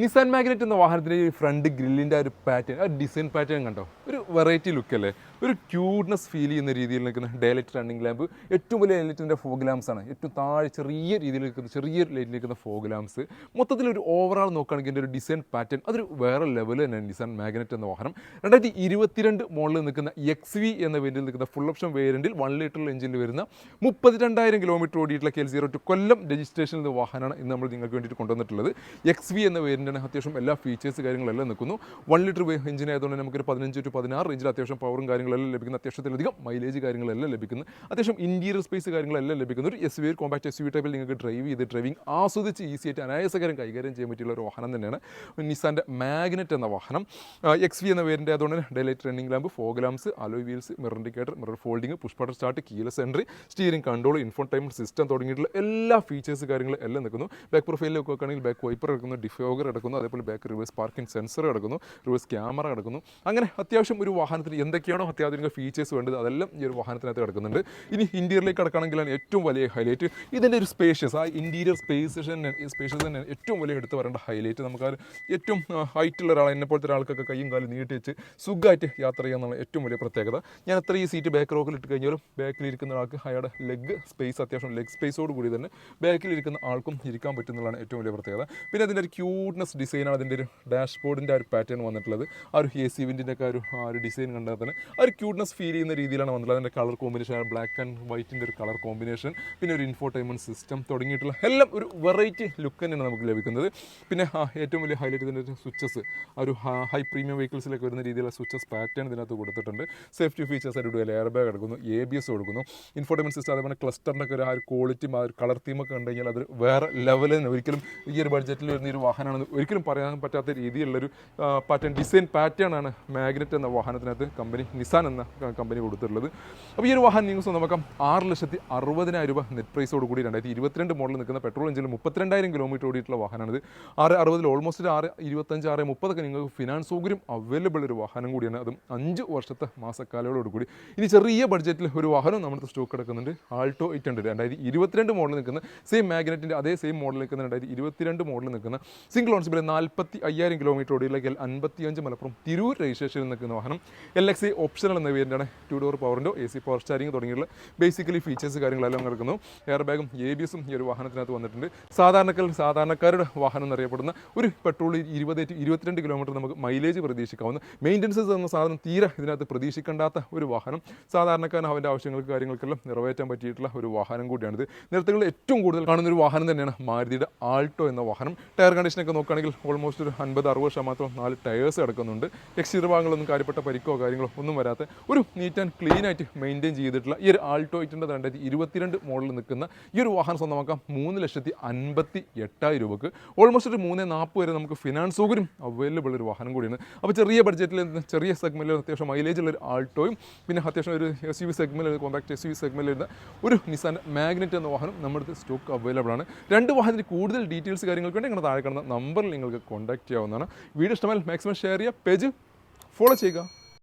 Nissan magnet എന്ന വാഹനത്തിൻ്റെ ഈ ഫ്രണ്ട് ഗ്രില്ലിൻ്റെ ഒരു പാറ്റേൺ, ആ ഡിസൈൻ പാറ്റേൺ കണ്ടോ, ഒരു വെറൈറ്റി ലുക്ക് അല്ലേ, ഒരു ക്യൂട്ട്നെസ് ഫീൽ ചെയ്യുന്ന രീതിയിൽ നിൽക്കുന്ന ഡയലൈറ്റ് റണ്ണിംഗ് ലാമ്പ്. ഏറ്റവും വലിയ ലൈറ്റിൻ്റെ ഫോഗ് ലാംപ്സ് ആണ്, ഏറ്റവും താഴെ ചെറിയ രീതിയിൽ നിൽക്കുന്ന ചെറിയൊരു ലൈറ്റിൽ നിൽക്കുന്ന ഫോഗ് ലാംപ്സ്. മൊത്തത്തിൽ ഒരു ഓവറാൾ നോക്കുകയാണെങ്കിൽ എൻ്റെ ഒരു ഡിസൈൻ പാറ്റേൺ അതൊരു വേറെ ലെവൽ തന്നെയാണ് നിസാൻ മാഗ്നറ്റ് എന്ന വാഹനം. 2022 മോഡലിൽ നിൽക്കുന്ന XV എന്ന വേരിയൻറ്റിൽ നിൽക്കുന്ന ഫുൾ ഓപ്ഷൻ വേരിയൻറ്റിൽ 1 ലിറ്റർ എഞ്ചിനിൽ വരുന്ന 32,000 കിലോമീറ്റർ ഓടിയിട്ടുള്ള KL02 കൊല്ലം രജിസ്ട്രേഷൻ എന്ന വാഹനമാണ് ഇന്ന് നമ്മൾ നിങ്ങൾക്ക് വേണ്ടിയിട്ട് കൊണ്ടുവന്നിട്ടുള്ളത്. XV എന്ന വേരിയൻ്റ് അത്യാവശ്യം എല്ലാ ഫീച്ചേഴ്സ് കാര്യങ്ങളെല്ലാം നിൽക്കുന്നു. 1 ലിറ്റർ എഞ്ചിൻ ആയതുകൊണ്ട് നമുക്കൊരു 15 to 16 റേഞ്ചിൽ അത്യാവശ്യം പവറും കാര്യങ്ങളെല്ലാം ലഭിക്കുന്ന, അത്യാവശ്യത്തിലധികം മൈലേജ് കാര്യങ്ങളെല്ലാം ലഭിക്കുന്നു, അത്യാവശ്യം ഇൻറ്റീരിയർ സ്പേസ് കാര്യങ്ങളെല്ലാം ലഭിക്കുന്ന ഒരു SUV, ഒരു കോമ്പാക്ട് SUV ടൈപ്പിൽ നിങ്ങൾക്ക് ഡ്രൈവിംഗ് ആസ്വദിച്ച് ഈസി ആയിട്ട് അനായാസകരം കൈകാര്യം ചെയ്യാൻ പറ്റിയുള്ള ഒരു വാഹനം തന്നെയാണ് നിസാൻ്റെ മാഗ്നറ്റ് എന്ന വാഹനം. XV എന്ന വേരിയൻ്റ് ആയതുകൊണ്ട് ഡയലൈറ്റ് running lamp, fog lamps, alloy wheels, mirror indicator, mirror folding, push button start, keyless entry, steering control, infotainment system തുടങ്ങിയിട്ടുള്ള എല്ലാ ഫീച്ചേഴ്സ് കാര്യങ്ങളും എല്ലാം നിൽക്കുന്നു. ബാക്ക് പ്രൊഫൈലിൽ നോക്കുകയാണെങ്കിൽ ബാക്ക് വൈപ്പർ എടുക്കുന്നു, ഡിഫോഗർ എടുക്കുന്നു, അതേപോലെ ബാക്ക് റിവേഴ്സ് പാർക്കിംഗ് സെൻസർ കിടക്കുന്നു, റിവേഴ്സ് ക്യാമറ കിടക്കുന്നു. അങ്ങനെ അത്യാവശ്യം ഒരു വാഹനത്തിന് എന്തൊക്കെയാണോ അത്യാധുനിക ഫീച്ചേഴ്സ് വേണ്ടത് അതെല്ലാം ഈ ഒരു വാഹനത്തിനകത്ത് കിടക്കുന്നുണ്ട്. ഇനി ഇൻറ്റീരിയറിലേക്ക് കിടക്കുകയാണെങ്കിലാണ് ഏറ്റവും വലിയ ഹൈലൈറ്റ് ഇതിൻ്റെ ഒരു സ്പേഷ്യസ്, ആ ഇൻറ്റീരിയർ സ്പേഷ്യസ് തന്നെ ഏറ്റവും വലിയ എടുത്ത് പറയേണ്ട ഹൈലൈറ്റ്. നമുക്ക് ഏറ്റവും ഹൈറ്റുള്ള ഒരാൾ, എന്നെ പോലത്തെ ഒരാൾക്കൊക്കെ കയ്യും കാലും നീട്ടി വെച്ച് സുഖമായിട്ട് യാത്ര ചെയ്യാന്നുള്ള ഏറ്റവും വലിയ പ്രത്യേകത. ഞാൻ എത്ര ഈ സീറ്റ് ബാക്ക് റോക്കിൽ ഇട്ട് കഴിഞ്ഞാലും ബാക്കിലിരിക്കുന്ന ആൾക്ക് അയാളുടെ ലെഗ് സ്പേസ്, അത്യാവശ്യം ലെഗ് സ്പേസോട് കൂടി തന്നെ ബാക്കിലിരിക്കുന്ന ആൾക്കും ഇരിക്കാൻ പറ്റുന്നതാണ് ഏറ്റവും വലിയ പ്രത്യേകത. പിന്നെ അതിൻ്റെ ഒരു ക്യൂട്ട്നെസ് ഡിസൈനാണ് അതിൻ്റെ ഒരു ഡാഷ്ബോർഡിൻ്റെ ഒരു പാറ്റേൺ വന്നിട്ടുള്ളത്. ആ ഒരു AC വിൻഡിൻ്റെ ഒക്കെ ആ ഒരു ഡിസൈൻ കണ്ടാൽ തന്നെ ആ ഒരു ക്യൂട്ട്നെസ് ഫീൽ ചെയ്യുന്ന രീതിയിലാണ് വന്നിട്ടുള്ളത്. അതിൻ്റെ കളർ കോമ്പിനേഷൻ, ബ്ലാക്ക് ആൻഡ് വൈറ്റിൻ്റെ ഒരു കളർ കോമ്പിനേഷൻ, പിന്നെ ഒരു ഇൻഫോർടൈൻമെൻറ്റ് സിസ്റ്റം തുടങ്ങിയിട്ടുള്ള എല്ലാം ഒരു വെറൈറ്റി ലുക്ക് തന്നെയാണ് നമുക്ക് ലഭിക്കുന്നത്. പിന്നെ ഏറ്റവും വലിയ ഹൈലൈറ്റ് ഇതിൻ്റെ സ്വിച്ചസ്, ആ ഒരു ഹൈ പ്രീമിയം വെഹിക്കിൾസിലേക്ക് വരുന്ന രീതിയിലുള്ള സ്വിച്ചസ് പാറ്റേൺ ഇതിനകത്ത് കൊടുത്തിട്ടുണ്ട്. സേഫ്റ്റി ഫീച്ചേഴ്സ് ആയിട്ട് ഡുവൽ എയർ ബാഗ് എടുക്കുന്നു, ABS കൊടുക്കുന്നു, ഇൻഫോർടൈൻമെൻറ്റ് സിസ്റ്റം, അതേപോലെ ക്ലസ്റ്ററിൻ്റെ ഒക്കെ ഒരു ആ ഒരു ക്വാളിറ്റിയും ആ ഒരു കളർ തീമൊക്കെ കണ്ടു കഴിഞ്ഞാൽ അത് വേറെ ലെവലിൽ തന്നെ ഒരിക്കലും ഈ ഒരു ബഡ്ജറ്റിൽ വരുന്ന ഒരു വാഹനമാണെന്ന് ഒരിക്കലും പറയാൻ പറ്റാത്ത രീതിയിലുള്ളൊരു പാറ്റേൺ, ഡിസൈൻ പാറ്റേൺ ആണ് മാഗ്നറ്റ് എന്ന വാഹനത്തിനകത്ത് നിസാൻ എന്ന കമ്പനി കൊടുത്തിട്ടുള്ളത്. അപ്പോൾ ഈ ഒരു വാഹനം നിങ്ങൾ സ്വന്തമാക്കാം 6,60,000 രൂപ നെറ്റ് പ്രൈസോട് കൂടി 2022 മോഡലിൽ നിൽക്കുന്ന പെട്രോൾ എഞ്ചിനിൽ 32,000 കിലോമീറ്റർ ഓടിയിട്ടുള്ള വാഹനമാണിത്. 6,60 ഓൾമോസ്റ്റ് 6,25, 6,30 നിങ്ങൾക്ക് ഫിനാൻസ് സൗകര്യം അവൈലബിൾ ഒരു വാഹനം കൂടിയാണ്. അതും 5 വർഷത്തെ മാസക്കാലയോട് കൂടി. ഇനി ചെറിയ ബഡ്ജറ്റിൽ ഒരു വാഹനം നമ്മുടെ സ്റ്റോക്ക് എടുക്കുന്നുണ്ട്. ആൾട്ടോ 800 2022 മോഡലിൽ നിൽക്കുന്ന സെയിം മാഗ്നറ്റിൻ്റെ അതേ സെയിം മോഡലിൽ നിൽക്കുന്ന 2022 മോഡലിൽ നിൽക്കുന്ന സിംഗിൾ ഓൺഷിപ്പിൽ 45,000 കിലോമീറ്റർ ഓടിയിലേക്ക് 55 മലപ്പുറം തിരൂർ രജിസ്ട്രേഷനിൽ നിൽക്കുന്ന വാഹനം. LXi ഓപ്ഷണൽ എന്ന വേരിയൻ്റാണ്. 2 ഡോർ പവറിൻ്റെ AC പവർ സ്റ്റാരിങ് തുടങ്ങിയുള്ള ബേസിക്കലി ഫീച്ചേഴ്സ് കാര്യങ്ങളെല്ലാം കിടക്കുന്നു. എയർ ബാഗും ABSും ഈ ഒരു വാഹനത്തിനകത്ത് വന്നിട്ടുണ്ട്. സാധാരണക്കാരുടെ വാഹനം എന്നറിയപ്പെടുന്ന ഒരു പെട്രോൾ 20-22 കിലോമീറ്റർ നമുക്ക് മൈലേജ് പ്രതീക്ഷിക്കാവുന്ന, മെയിൻ്റനൻസസ് എന്ന സാധനം തീരെ ഇതിനകത്ത് പ്രതീക്ഷിക്കേണ്ടാത്ത ഒരു വാഹനം. സാധാരണക്കാരൻ അവൻ്റെ ആവശ്യങ്ങൾക്ക് കാര്യങ്ങൾക്കെല്ലാം നിറവേറ്റാൻ പറ്റിയിട്ടുള്ള ഒരു വാഹനം കൂടിയാണിത്. നിരത്തുകളിൽ ഏറ്റവും കൂടുതൽ കാണുന്ന ഒരു വാഹനം തന്നെയാണ് മാരുതിയുടെ ആൾട്ടോ എന്ന വാഹനം. ടയർ കണ്ടീഷനൊക്കെ നോക്കുകയാണെങ്കിൽ ഓൾമോസ്റ്റ് ഒരു 50-60% 4 ടയേഴ്സ് കിടക്കുന്നുണ്ട്. എക്സ്റ്റീരിയർ ഭാഗങ്ങളൊന്നും കാര്യപ്പെട്ട പരിക്കോ കാര്യങ്ങളോ ഒന്നും വരാത്ത ഒരു നീറ്റ് ആൻഡ് ക്ലീൻ ആയിട്ട് മെയിൻറ്റെയിൻ ചെയ്തിട്ടുള്ള ഈ ഒരു ആൾട്ടോ 2022 മോഡലിൽ നിൽക്കുന്ന ഈ ഒരു വാഹനം സ്വന്തമാക്കാം 3,58,000 രൂപക്ക്. ഓൾമോസ്റ്റ് ഒരു 3,40 വരെ നമുക്ക് ഫിനാൻസ് സൗകര്യം അവൈലബിൾ ഒരു വാഹനം കൂടിയാണ്. അപ്പോൾ ചെറിയ ബഡ്ജറ്റിൽ ചെറിയ സെഗ്മെൻറ്റിൽ അത്യാവശ്യം മൈലേജുള്ള ഒരു ആൾട്ടോയും പിന്നെ അത്യാവശ്യം ഒരു SUV സെഗ്മെൻറ്റിൽ, കോമ്പാക്ട് SUV സെഗ്മെൻറ്റിൽ വരുന്ന ഒരു നിസാൻ മാഗ്നറ്റ് എന്ന വാഹനം നമ്മുടെ സ്റ്റോക്ക് അവൈലബിൾ ആണ്. 2 വാഹനത്തിന് കൂടുതൽ ഡീറ്റെയിൽസ് കാര്യങ്ങൾക്ക് വേണ്ടി നിങ്ങളുടെ താഴെ കാണുന്ന നമ്പറിൽ നിങ്ങൾക്ക് കോൺടാക്ട് ചെയ്യാവുന്നതാണ്. വീഡിയോ ഇഷ്ടമായാൽ മാക്സിമം ഷെയർ ചെയ്യുക, പേജ് ഫോളോ ചെയ്യുക.